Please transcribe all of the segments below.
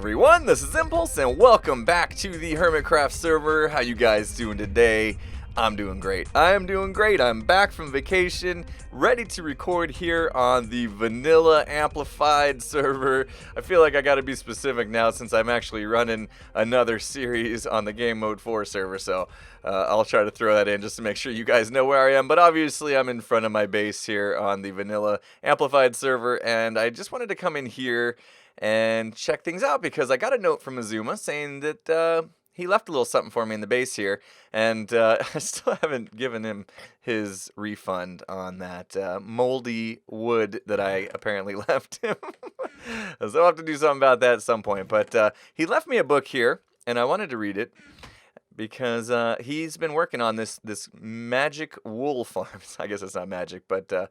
everyone, this is Impulse, and welcome back to the Hermitcraft server. How you guys doing today? I'm doing great. I'm back from vacation, ready to record here on the Vanilla Amplified server. I feel like I gotta be specific now since I'm actually running another series on the Game Mode 4 server, so I'll try to throw that in just to make sure you guys know where I am. But obviously I'm in front of my base here on the Vanilla Amplified server, and I just wanted to come in here and check things out because I got a note from Azuma saying that he left a little something for me in the base here, and I still haven't given him his refund on that moldy wood that I apparently left him. So I'll have to do something about that at some point. But he left me a book here, and I wanted to read it because he's been working on this magic wool farm. I guess it's not magic, but all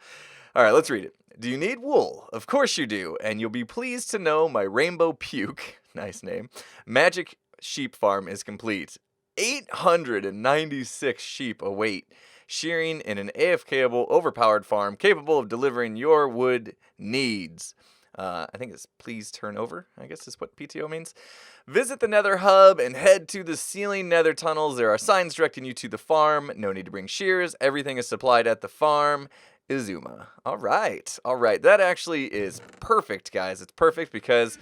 right, let's read it. Do you need wool? Of course you do, and you'll be pleased to know my Rainbow Puke, nice name, magic sheep farm is complete. 896 sheep await shearing in an AFK-able overpowered farm capable of delivering your wood needs. I think it's please turn over, I guess is what PTO means. Visit the Nether Hub and head to the ceiling Nether tunnels. There are signs directing you to the farm. No need to bring shears. Everything is supplied at the farm. Azuma. All right. That actually is perfect, guys. It's perfect because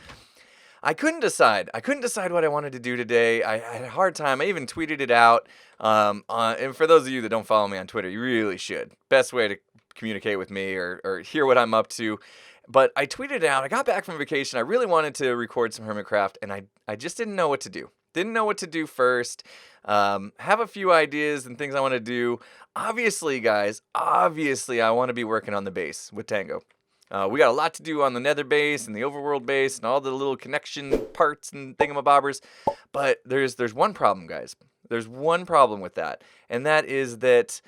I couldn't decide what I wanted to do today. I had a hard time. I even tweeted it out. And for those of you that don't follow me on Twitter, you really should. Best way to communicate with me or hear what I'm up to. But I tweeted it out. I got back from vacation. I really wanted to record some Hermitcraft, and I just didn't know what to do. Didn't know what to do first. Have a few ideas and things I want to do. Obviously, guys, I want to be working on the base with Tango. We got a lot to do on the Nether base and the Overworld base and all the little connection parts and thingamabobbers. But there's one problem, guys. There's one problem with that, and that is that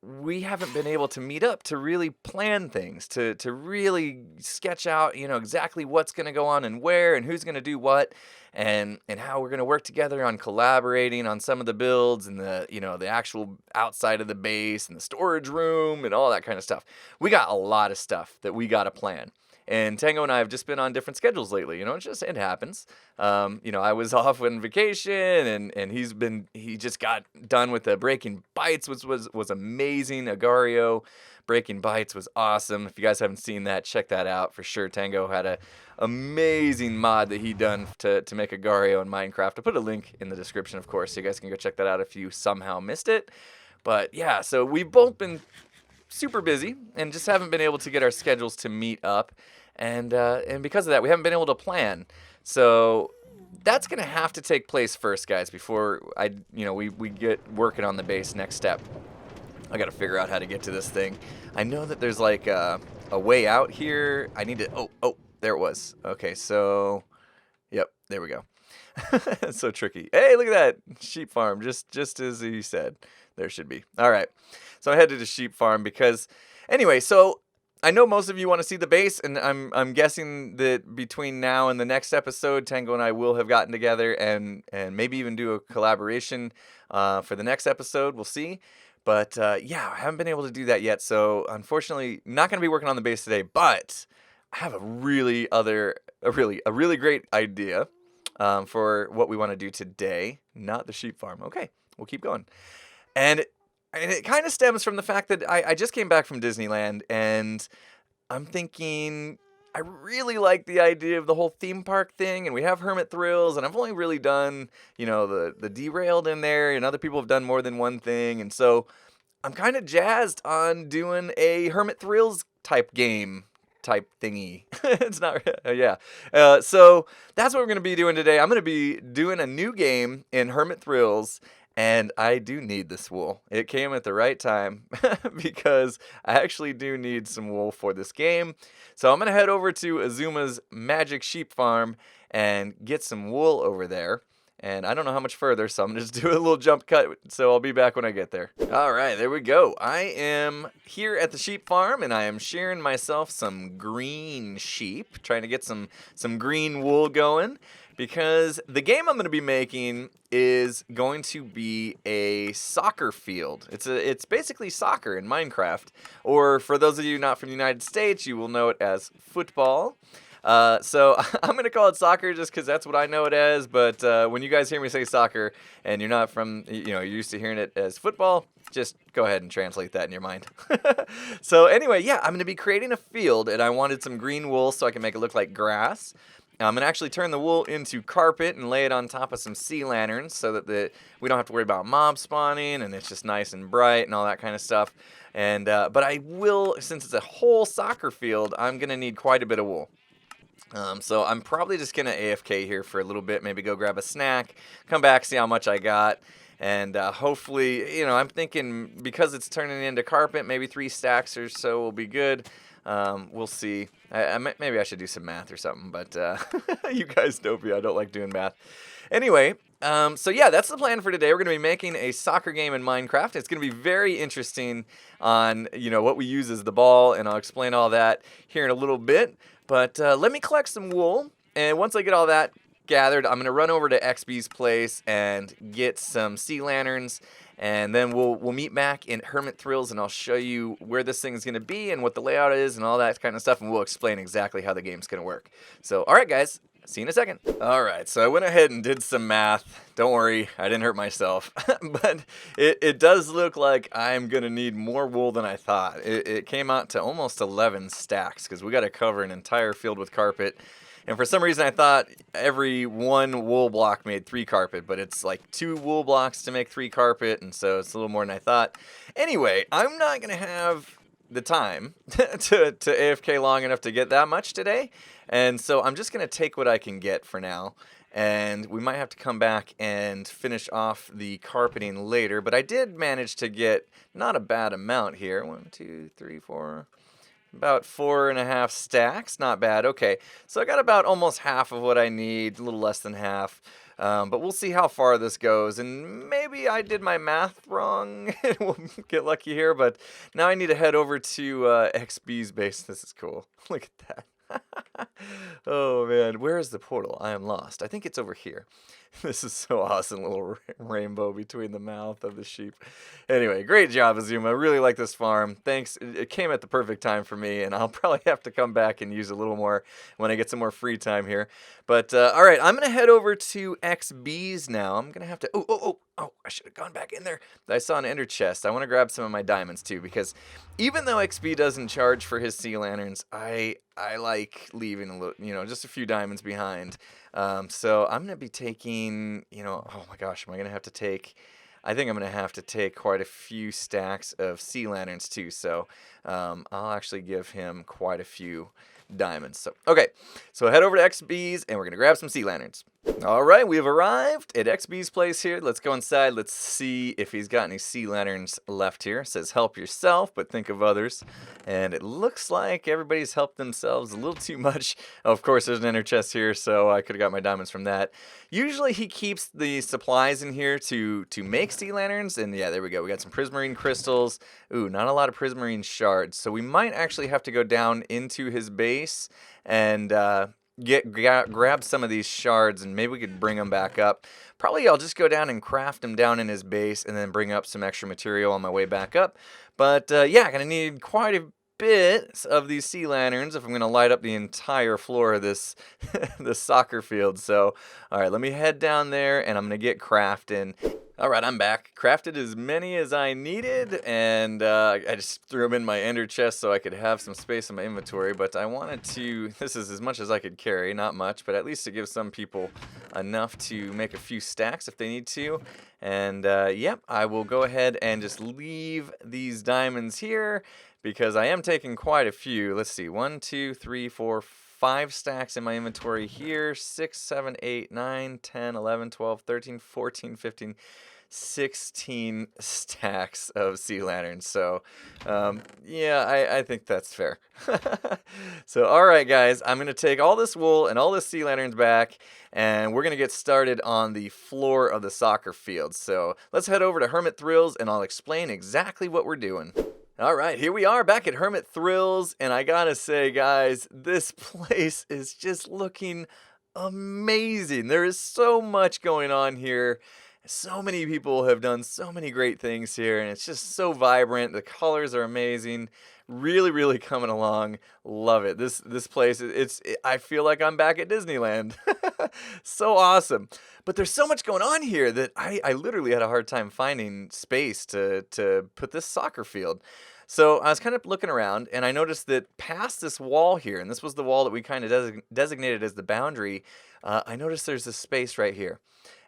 we haven't been able to meet up to really plan things, to really sketch out, exactly what's going to go on and where and who's going to do what and how we're going to work together on collaborating on some of the builds and the actual outside of the base and the storage room and all that kind of stuff. We got a lot of stuff that we got to plan. And Tango and I have just been on different schedules lately. It happens. I was off on vacation, and he just got done with the Breaking Bytes, which was amazing. Agario Breaking Bytes was awesome. If you guys haven't seen that, check that out for sure. Tango had a amazing mod that he done to make Agario in Minecraft. I'll put a link in the description, of course, so you guys can go check that out if you somehow missed it. But yeah, so we've both been super busy and just haven't been able to get our schedules to meet up, and because of that we haven't been able to plan. So that's gonna have to take place first, guys, before we get working on the base. Next step, I gotta figure out how to get to this thing. I know that there's like a way out here. I need to oh there it was. Okay, so yep, there we go. It's so tricky. Hey, look at that sheep farm, just as he said there should be. All right, so I headed to sheep farm because anyway, so I know most of you want to see the base, and I'm guessing that between now and the next episode, Tango and I will have gotten together and maybe even do a collaboration for the next episode. We'll see. But yeah, I haven't been able to do that yet, so unfortunately not going to be working on the base today, but I have a really great idea for what we want to do today. Not the sheep farm. Okay, we'll keep going. And it kind of stems from the fact that I just came back from Disneyland, and I'm thinking I really like the idea of the whole theme park thing, and we have Hermit Thrills, and I've only really done, the Derailed in there, and other people have done more than one thing, and so I'm kind of jazzed on doing a Hermit Thrills type game type thingy. It's not, yeah. So that's what we're going to be doing today. I'm going to be doing a new game in Hermit Thrills, and I do need this wool. It came at the right time because I actually do need some wool for this game. So I'm going to head over to Azuma's Magic Sheep Farm and get some wool over there. And I don't know how much further, so I'm going to just do a little jump cut, so I'll be back when I get there. All right, there we go. I am here at the sheep farm, and I am shearing myself some green sheep, trying to get some green wool going, because the game I'm going to be making is going to be a soccer field. It's basically soccer in Minecraft, or for those of you not from the United States, you will know it as football. So I'm going to call it soccer just because that's what I know it as. But when you guys hear me say soccer and you're not from, you're used to hearing it as football, just go ahead and translate that in your mind. So anyway, yeah, I'm going to be creating a field, and I wanted some green wool so I can make it look like grass. I'm going to actually turn the wool into carpet and lay it on top of some sea lanterns so that we don't have to worry about mob spawning, and it's just nice and bright and all that kind of stuff. And but I will, since it's a whole soccer field, I'm going to need quite a bit of wool. So I'm probably just going to AFK here for a little bit, maybe go grab a snack, come back, see how much I got. And hopefully, I'm thinking because it's turning into carpet, maybe 3 stacks or so will be good. We'll see. Maybe I should do some math or something, but you guys know me. I don't like doing math. Anyway, so yeah, that's the plan for today. We're going to be making a soccer game in Minecraft. It's going to be very interesting on, what we use as the ball, and I'll explain all that here in a little bit. But let me collect some wool, and once I get all that gathered, I'm going to run over to XB's place and get some sea lanterns, and then we'll meet back in Hermit Hills, and I'll show you where this thing is going to be and what the layout is and all that kind of stuff, and we'll explain exactly how the game's going to work. So, all right, guys. See you in a second. All right, so I went ahead and did some math. Don't worry, I didn't hurt myself. But it does look like I'm going to need more wool than I thought. It came out to almost 11 stacks because we got to cover an entire field with carpet. And for some reason I thought every 1 wool block made 3 carpet, but it's like 2 wool blocks to make 3 carpet, and so it's a little more than I thought. Anyway, I'm not going to have the time to AFK long enough to get that much today. And so I'm just going to take what I can get for now. And we might have to come back and finish off the carpeting later. But I did manage to get not a bad amount here. 1, 2, 3, 4... about 4.5 stacks. Not bad. Okay, so I got about almost half of what I need, a little less than half. But we'll see how far this goes, and maybe I did my math wrong and we'll get lucky here, but now I need to head over to XB's base. This is cool. Look at that. Oh man, where is the portal? I am lost. I think it's over here. This is so awesome, little rainbow between the mouth of the sheep. Anyway, great job, Azuma. I really like this farm. Thanks. It came at the perfect time for me, and I'll probably have to come back and use a little more when I get some more free time here. But, all right, I'm going to head over to XB's now. I'm going to have to... Oh, I should have gone back in there. I saw an ender chest. I want to grab some of my diamonds, too, because even though XB doesn't charge for his sea lanterns, I like leaving a little, just a few diamonds behind. So I'm going to be taking, oh my gosh, am I going to have to take... I think I'm going to have to take quite a few stacks of sea lanterns too, so I'll actually give him quite a few diamonds. So, okay, so head over to XB's and we're going to grab some sea lanterns. All right, we've arrived at XB's place here. Let's go inside. Let's see if he's got any sea lanterns left here. It says help yourself, but think of others. And it looks like everybody's helped themselves a little too much. Of course, there's an ender chest here, so I could have got my diamonds from that. Usually he keeps the supplies in here to make sea lanterns. And yeah, there we go. We got some prismarine crystals. Ooh, not a lot of prismarine shards. So we might actually have to go down into his base and... grab some of these shards, and maybe we could bring them back up. Probably I'll just go down and craft them down in his base and then bring up some extra material on my way back up. But yeah, I'm gonna need quite a bit of these sea lanterns if I'm gonna light up the entire floor of this this soccer field. So all right, let me head down there and I'm gonna get crafting. All right, I'm back. Crafted as many as I needed, and I just threw them in my ender chest so I could have some space in my inventory, but I wanted to, this is as much as I could carry, not much, but at least to give some people enough to make a few stacks if they need to. And yep, I will go ahead and just leave these diamonds here because I am taking quite a few. Let's see, 1, 2, 3, 4, 5 stacks in my inventory here, 6, 7, 8, 9, 10, 11, 12, 13, 14, 15, 16 stacks of sea lanterns. So, yeah, I think that's fair. So, all right, guys, I'm going to take all this wool and all this sea lanterns back, and we're going to get started on the floor of the soccer field. So, let's head over to Hermit Hills, and I'll explain exactly what we're doing. All right, here we are back at Hermit Hills, and I gotta say, guys, this place is just looking amazing. There is so much going on here. So many people have done so many great things here, and it's just so vibrant. The colors are amazing. Really, really coming along. Love it. This place, I feel like I'm back at Disneyland. So awesome. But there's so much going on here that I literally had a hard time finding space to put this soccer field. So I was kind of looking around, and I noticed that past this wall here, and this was the wall that we kind of designated as the boundary, I noticed there's this space right here.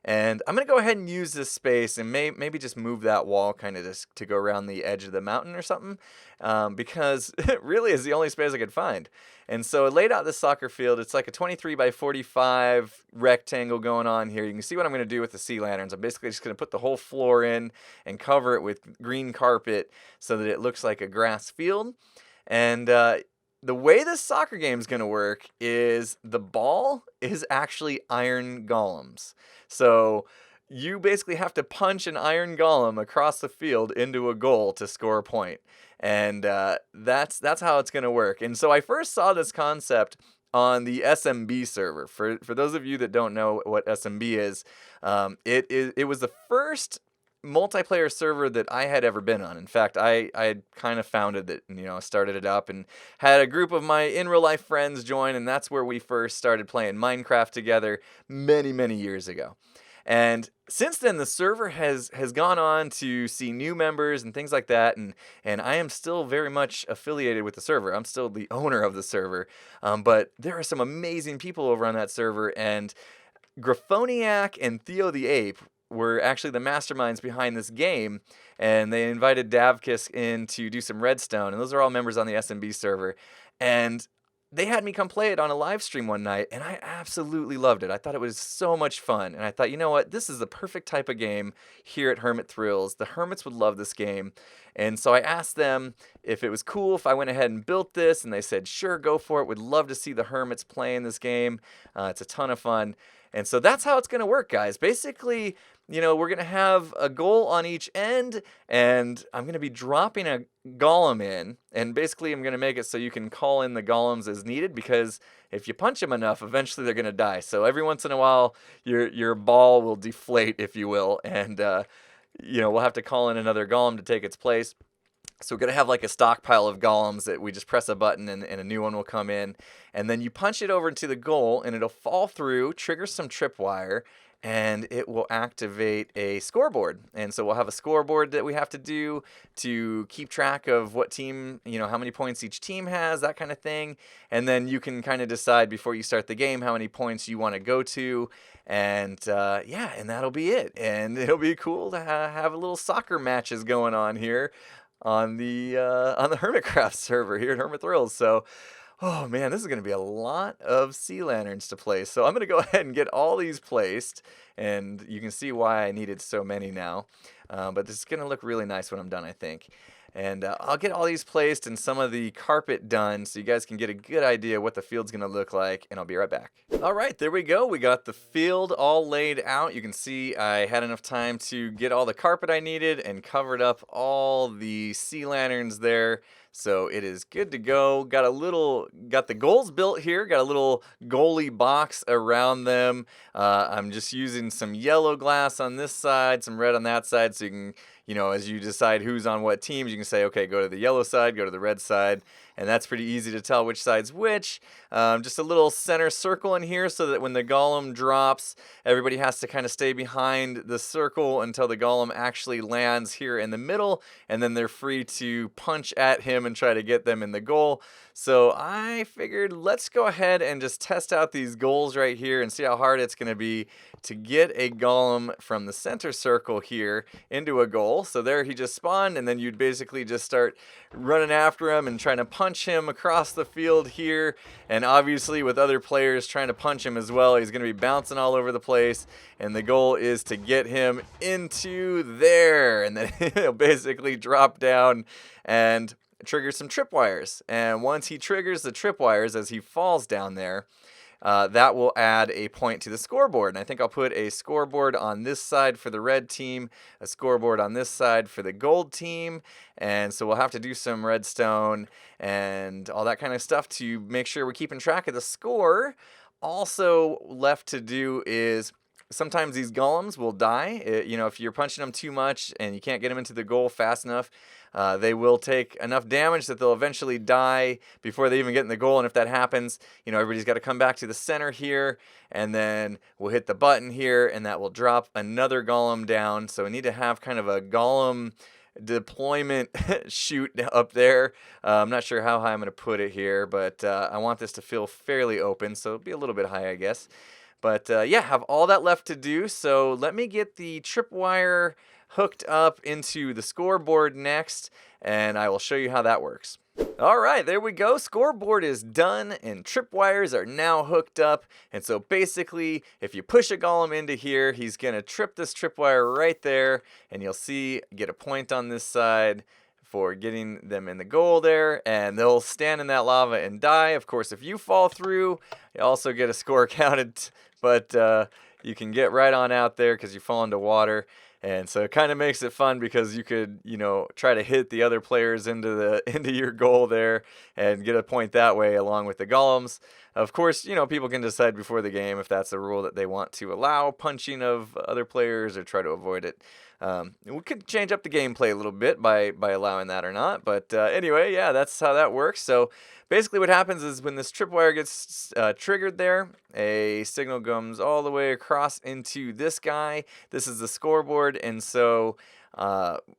And I'm going to go ahead and use this space and maybe just move that wall kind of to go around the edge of the mountain or something, because it really is the only space I could find. And so I laid out this soccer field. It's like a 23 by 45 rectangle going on here. You can see what I'm going to do with the sea lanterns. I'm basically just going to put the whole floor in and cover it with green carpet so that it looks like a grass field. And the way this soccer game is going to work is the ball is actually iron golems. So you basically have to punch an iron golem across the field into a goal to score a point. And that's how it's going to work. And so I first saw this concept on the SMB server. For those of you that don't know what SMB is, it was the first multiplayer server that I had ever been on. In fact, I had kind of founded it, and started it up and had a group of my in real life friends join, and that's where we first started playing Minecraft together many years ago. And since then, the server has gone on to see new members and things like that, and I am still very much affiliated with the server. I'm still the owner of the server, but there are some amazing people over on that server, and Graphoniac and Theo the Ape were actually the masterminds behind this game, and they invited Davkis in to do some redstone, and those are all members on the SMB server, and they had me come play it on a live stream one night, and I absolutely loved it. I thought it was so much fun, and I thought, you know what, this is the perfect type of game here at Hermit Thrills. The Hermits would love this game, and so I asked them if it was cool if I went ahead and built this, and they said, sure, go for it. Would love to see the Hermits playing this game. It's a ton of fun. And so that's how it's going to work, guys. Basically, we're going to have a goal on each end, and I'm going to be dropping a golem in, and basically I'm going to make it so you can call in the golems as needed, because if you punch them enough, eventually they're going to die. So every once in a while, your ball will deflate, if you will, and we'll have to call in another golem to take its place. So we're going to have like a stockpile of golems that we just press a button and a new one will come in. And then you punch it over into the goal and it'll fall through, trigger some tripwire, and it will activate a scoreboard. And so we'll have a scoreboard that we have to do to keep track of what team, how many points each team has, that kind of thing. And then you can kind of decide before you start the game how many points you want to go to. And and that'll be it. And it'll be cool to have a little soccer matches going on here on the Hermitcraft server here at Hermit Thrills. So, oh man, this is going to be a lot of sea lanterns to place. So I'm going to go ahead and get all these placed, and you can see why I needed so many now. But this is going to look really nice when I'm done, I think. And I'll get all these placed and some of the carpet done so you guys can get a good idea what the field's going to look like, and I'll be right back. All right, there we go. We got the field all laid out. You can see I had enough time to get all the carpet I needed and covered up all the sea lanterns there. So it is good to go. Got the goals built here. Got a little goalie box around them. I'm just using some yellow glass on this side, some red on that side, so you can, as you decide who's on what teams, you can say, okay, go to the yellow side, go to the red side, and that's pretty easy to tell which side's which. Just a little center circle in here so that when the golem drops, everybody has to kind of stay behind the circle until the golem actually lands here in the middle, and then they're free to punch at him and try to get them in the goal. So I figured let's go ahead and just test out these goals right here and see how hard it's going to be to get a golem from the center circle here into a goal. So there he just spawned, and then you'd basically just start running after him and trying to punch him across the field here. And obviously with other players trying to punch him as well, he's going to be bouncing all over the place. And the goal is to get him into there, and then he'll basically drop down and trigger some tripwires. And once he triggers the tripwires as he falls down there, that will add a point to the scoreboard. And I think I'll put a scoreboard on this side for the red team, a scoreboard on this side for the gold team. And so we'll have to do some redstone and all that kind of stuff to make sure we're keeping track of the score. Also left to do is sometimes these golems will die. You know, if you're punching them too much and you can't get them into the goal fast enough, they will take enough damage that they'll eventually die before they even get in the goal. And if that happens, you know, everybody's got to come back to the center here, and then we'll hit the button here, and that will drop another golem down. So we need to have kind of a golem deployment chute up there. I'm not sure how high I'm going to put it here, but I want this to feel fairly open, so it'll be a little bit high, I guess. But yeah, have all that left to do. So let me get the tripwire hooked up into the scoreboard next, and I will show you how that works. All right, there we go. Scoreboard is done, and tripwires are now hooked up. And so basically, if you push a golem into here, he's going to trip this tripwire right there, and you'll see, get a point on this side for getting them in the goal there, and they'll stand in that lava and die. Of course, if you fall through, you also get a score counted, but you can get right on out there because you fall into water. And so it kind of makes it fun because you could, you know, try to hit the other players into your goal there and get a point that way along with the golems. Of course, you know, people can decide before the game if that's a rule that they want to allow punching of other players or try to avoid it. We could change up the gameplay a little bit by allowing that or not. But anyway, yeah, that's how that works. So basically what happens is when this tripwire gets triggered there, a signal comes all the way across into this guy. This is the scoreboard, and so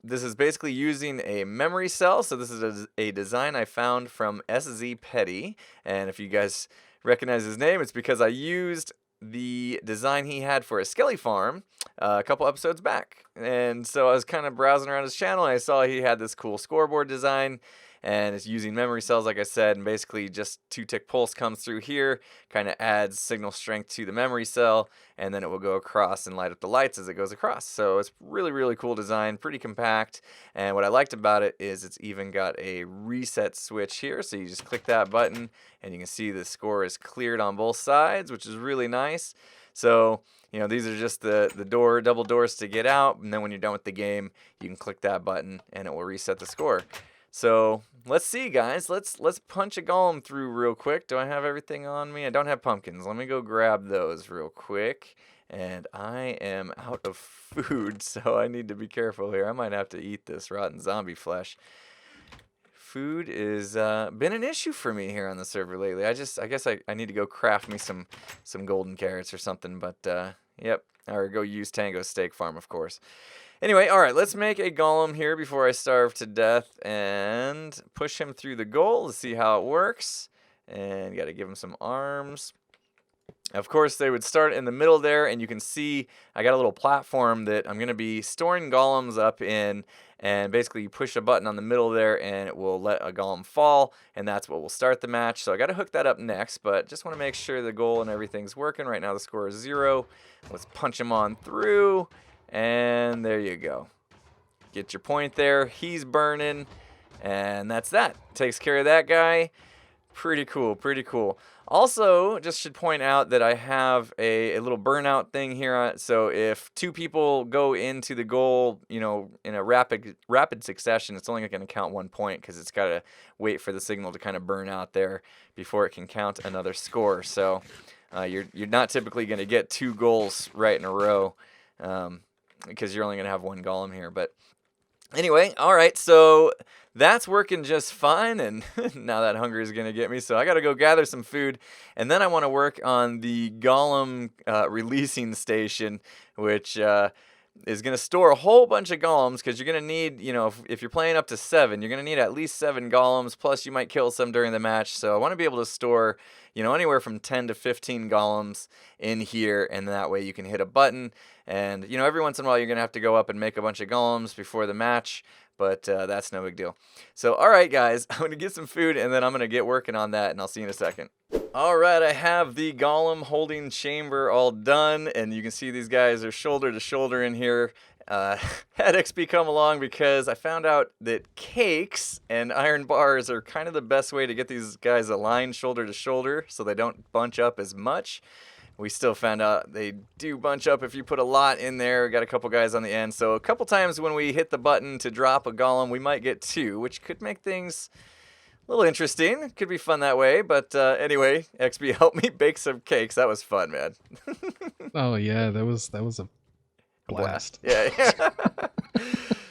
this is basically using a memory cell. So this is a design I found from sZPeddy, and if you guys recognize his name, it's because I used the design he had for a skelly farm a couple episodes back. And so I was kind of browsing around his channel, and I saw he had this cool scoreboard design, and it's using memory cells, like I said, and basically just 2-tick pulse comes through here, kind of adds signal strength to the memory cell, and then it will go across and light up the lights as it goes across. So it's really, really cool design, pretty compact, and what I liked about it is it's even got a reset switch here, so you just click that button, and you can see the score is cleared on both sides, which is really nice. So, you know, these are just the double doors to get out, and then when you're done with the game, you can click that button, and it will reset the score. So let's see, guys. Let's punch a golem through real quick. Do I have everything on me? I don't have pumpkins. Let me go grab those real quick. And I am out of food, so I need to be careful here. I might have to eat this rotten zombie flesh. Food is been an issue for me here on the server lately. I guess I need to go craft me some golden carrots or something. But yep, or go use Tango's steak farm, of course. Anyway, all right, let's make a golem here before I starve to death and push him through the goal to see how it works. And got to give him some arms. Of course, they would start in the middle there, and you can see I got a little platform that I'm going to be storing golems up in, and basically you push a button on the middle there, and it will let a golem fall, and that's what will start the match. So I got to hook that up next, but just want to make sure the goal and everything's working. Right now the score is 0. Let's punch him on through. And there you go. Get your point there. He's burning. And that's that. Takes care of that guy. Pretty cool. Pretty cool. Also, just should point out that I have a little burnout thing here. So if 2 people go into the goal, you know, in a rapid succession, it's only going to count 1 point because it's got to wait for the signal to kind of burn out there before it can count another score. So you're not typically going to get 2 goals right in a row. Because you're only going to have 1 golem here. But anyway, all right, so that's working just fine, and now that hunger is going to get me, so I got to go gather some food, and then I want to work on the golem releasing station, which is going to store a whole bunch of golems, because you're going to need, you know, if you're playing up to 7, you're going to need at least 7 golems, plus you might kill some during the match, so I want to be able to store, you know, anywhere from 10 to 15 golems in here, and that way you can hit a button. And, you know, every once in a while you're going to have to go up and make a bunch of golems before the match, but that's no big deal. So, all right, guys, I'm going to get some food, and then I'm going to get working on that, and I'll see you in a second. All right, I have the golem holding chamber all done, and you can see these guys are shoulder to shoulder in here. Had XP come along because I found out that cakes and iron bars are kind of the best way to get these guys aligned shoulder to shoulder so they don't bunch up as much. We still found out they do bunch up if you put a lot in there. Got a couple guys on the end. So a couple times when we hit the button to drop a golem, we might get 2, which could make things a little interesting. Could be fun that way. But anyway, XP helped me bake some cakes. That was fun, man. Oh yeah, that was a blast. Yeah.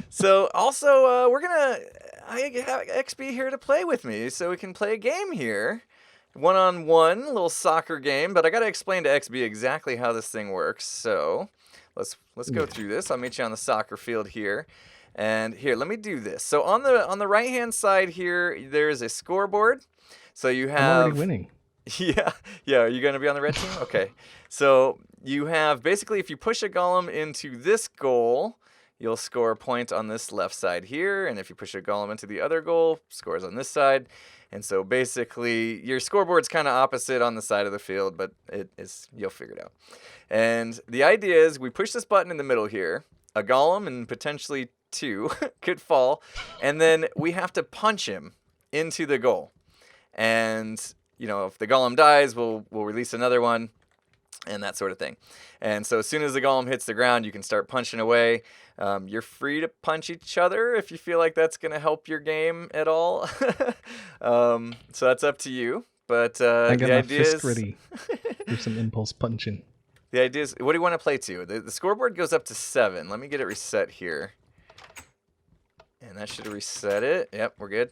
So also, I have XB here to play with me, so we can play a game here, one-on-one, a little soccer game. But I got to explain to XB exactly how this thing works. So let's go through this. I'll meet you on the soccer field here, and here, let me do this. So on the right-hand side here, there's a scoreboard. So you have. I'm already winning. Yeah. Are you going to be on the red team? Okay. So you have basically, if you push a golem into this goal, you'll score a point on this left side here, and if you push a golem into the other goal, scores on this side. And so basically, your scoreboard's kind of opposite on the side of the field, but you'll figure it out. And the idea is we push this button in the middle here, a golem and potentially 2 could fall, and then we have to punch him into the goal. And, if the golem dies, we'll release another one, and that sort of thing. And so as soon as the golem hits the ground, you can start punching away. You're free to punch each other if you feel like that's going to help your game at all. So that's up to you. But I got my fist ready for some impulse punching. The idea is, what do you want to play to? The scoreboard goes up to 7. Let me get it reset here. And that should reset it. Yep, we're good.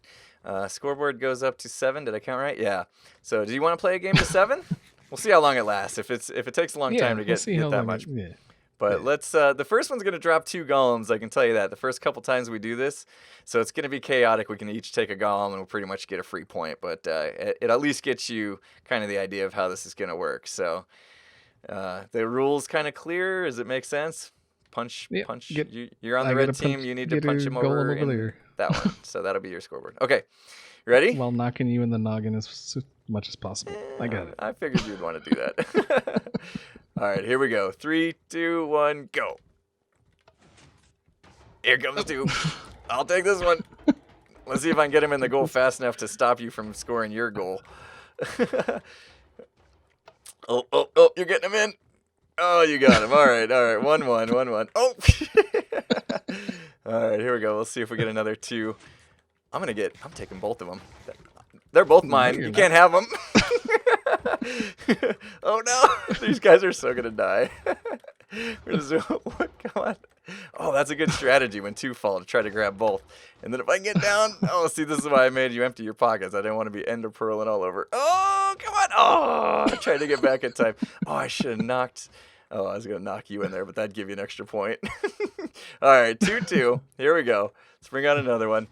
Scoreboard goes up to 7. Did I count right? Yeah. So do you want to play a game to 7? We'll see how long it lasts. If it takes a long time to get that much. But let's. The first one's gonna drop 2 golems. I can tell you that. The first couple times we do this, so it's gonna be chaotic. We can each take a golem, and we'll pretty much get a free point. But it at least gets you kind of the idea of how this is gonna work. So the rules kind of clear. Does it make sense? Punch. You're on the red team. You need to punch him over in that one. So that'll be your scoreboard. Okay. Ready? While knocking you in the noggin as much as possible. I got it. I figured you'd want to do that. All right, here we go. 3, 2, 1, go. Here comes 2. I'll take this one. Let's see if I can get him in the goal fast enough to stop you from scoring your goal. Oh, you're getting him in. Oh, you got him. All right. 1-1. Oh. All right, here we go. Let's see if we get another 2. I'm taking both of them. They're both mine. You can't have them. Oh no, these guys are so gonna die. Come on. Oh, that's a good strategy when 2 fall to try to grab both. And then if I get down, see, this is why I made you empty your pockets. I didn't want to be ender pearling all over. Oh, come on. Oh, I tried to get back in time. Oh, I should have knocked. Oh, I was gonna knock you in there, but that'd give you an extra point. All right, 2-2. Here we go. Let's bring out another one.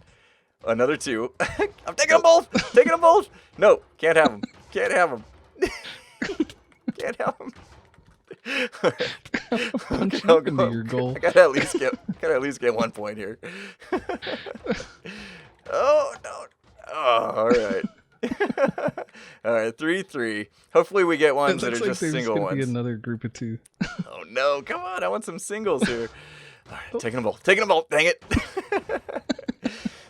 Another 2. I'm taking them both. No, can't have them. Can't have them. Punch up into your goal. I gotta at least get 1 point here. Oh no. Oh, all right. All right, 3-3. Hopefully we get ones that are just single ones. Be another group of 2. Oh no, come on! I want some singles here. All right, taking them both. Dang it.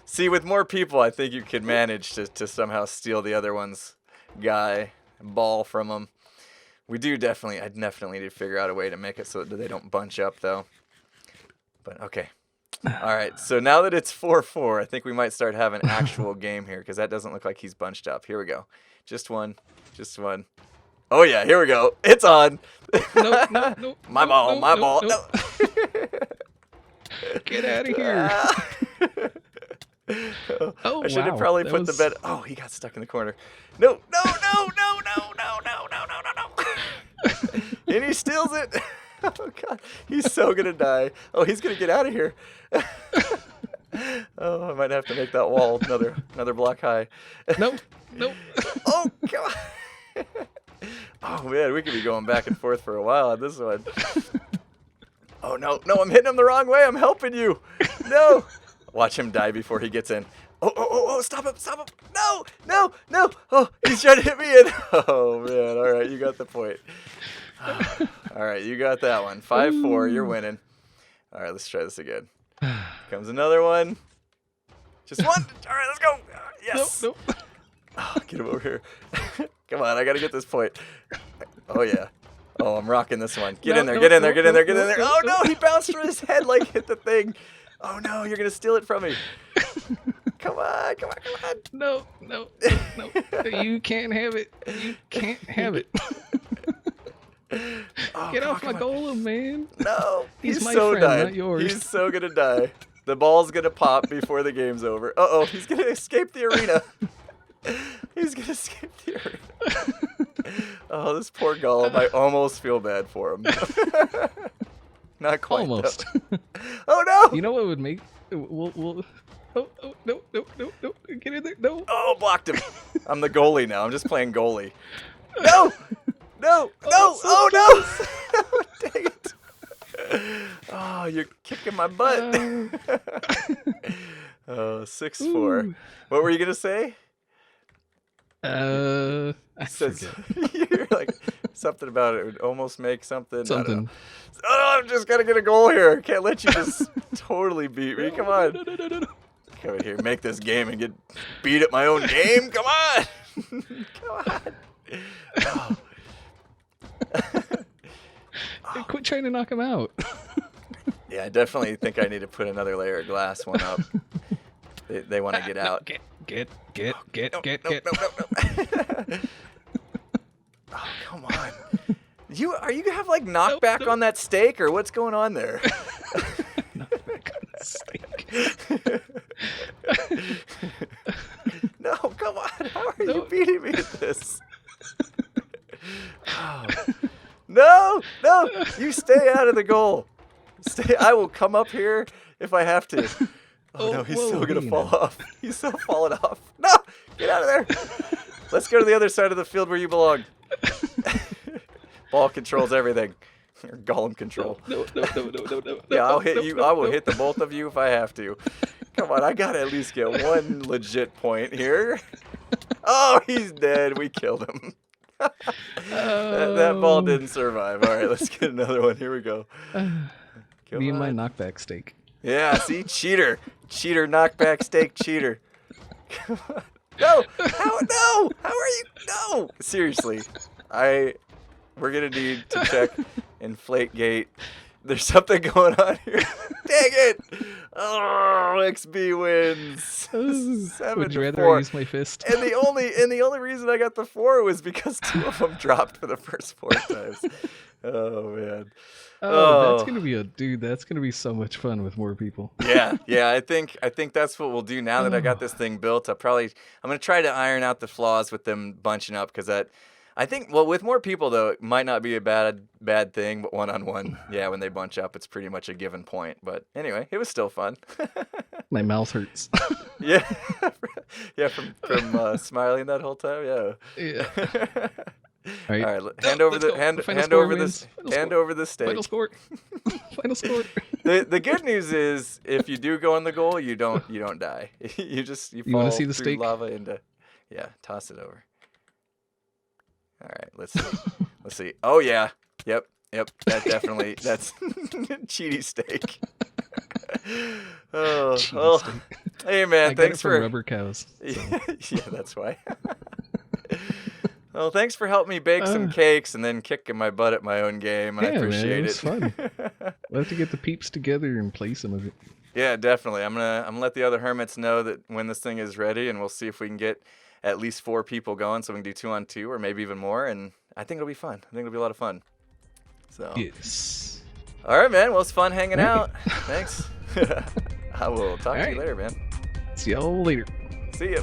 See, with more people, I think you could manage to somehow steal the other one's ball from them. I definitely need to figure out a way to make it so that they don't bunch up, though. But, okay. All right, so now that it's 4-4, I think we might start having an actual game here, because that doesn't look like he's bunched up. Here we go. Just one. Oh, yeah, here we go. It's on. No. My ball. No. Get out of here. I should have probably put the bed. Oh, he got stuck in the corner. No. And he steals it. Oh, God. He's so going to die. Oh, he's going to get out of here. Oh, I might have to make that wall another block high. No. Oh, come on. Oh, man, we could be going back and forth for a while on this one. Oh, no, I'm hitting him the wrong way. I'm helping you. No. Watch him die before he gets in. Oh, stop him. No. Oh, he's trying to hit me in. Oh, man. All right, you got the point. All right, you got that one. 5-4, you're winning. All right, let's try this again. Comes another one. Just one. All right, let's go. Yes. Nope. Oh, get him over here. Come on, I got to get this point. Oh, yeah. Oh, I'm rocking this one. Get in there. Oh, no, he bounced from his head like hit the thing. Oh, no, you're going to steal it from me. Come on. No. You can't have it. Oh, Get off my come on. golem, man. No, He's my so friend, dying. not yours. He's so gonna die. The ball's gonna pop before the game's over. Uh-oh, he's gonna escape the arena. He's gonna escape the arena. Oh, this poor golem. I almost feel bad for him. Not quite. Almost. Oh no! You know what would make? We'll. Oh, no, get in there, no. Oh, blocked him. I'm the goalie now. I'm just playing goalie. No! No! No! Oh no! Dang it! Oh, you're kicking my butt. Oh, 6-4. Ooh. What were you gonna say? I Says, forget. you're like something about it would almost make something. I don't Something. know. Oh, I'm just gonna get a goal here. Can't let you just totally beat me. Come on. No. Come in here, make this game and get beat at my own game. Come on. Come on. Oh. Hey, quit trying to knock him out. Yeah, I definitely think I need to put another layer of glass one up. They want to get out. Get. No. Oh, come on. You have like knockback on that steak, or what's going on there? Knockback on the steak. No, come on. How are you beating me at this? Oh. No, you stay out of the goal. Stay. I will come up here if I have to. Oh no, he's still gonna fall off. He's still falling off. No, get out of there. Let's go to the other side of the field where you belong. Ball controls everything. Or golem control. No. Yeah, I'll hit you. I will hit the both of you if I have to. Come on, I gotta at least get one legit point here. Oh, he's dead. We killed him. That ball didn't survive. All right, let's get another one. Here we go. Me and my knockback steak. Yeah, see? Cheater. Cheater, knockback, steak, cheater. Come on. No! No! How are you? No! Seriously. We're going to need to check Inflategate. There's something going on here. Dang it! Oh, XB wins. 7-4. Would you rather I use my fist? And the only reason I got the 4 was because 2 of them dropped for the first 4 times. Oh man. That's gonna be that's gonna be so much fun with more people. Yeah. I think that's what we'll do now that I got this thing built. I'm gonna try to iron out the flaws with them bunching up, because I think with more people though, it might not be a bad thing, but one-on-one, yeah, when they bunch up, it's pretty much a given point. But anyway, it was still fun. My mouth hurts. Yeah, from smiling that whole time. Yeah. All right. Hand over the steak. Final score. Final score. The good news is, if you do go on the goal, you don't die. You fall want to see the through steak? lava into. Yeah, toss it over. All right, let's see. Oh yeah. Yep. That's cheaty steak. Oh. Hey man, I thanks for rubber cows. So. Yeah, that's why. Well, thanks for helping me bake some cakes and then kicking my butt at my own game. I appreciate it. Man, it was fun. We'll have to get the peeps together and play some of it. Yeah, definitely. I'm gonna let the other hermits know that when this thing is ready, and we'll see if we can get at least 4 people going, so we can do 2-on-2 or maybe even more. And I think it'll be fun. I think it'll be a lot of fun. So. Yes. All right, man. Well, it's fun hanging out. Thanks. I will talk to you later, man. See y'all later. See ya.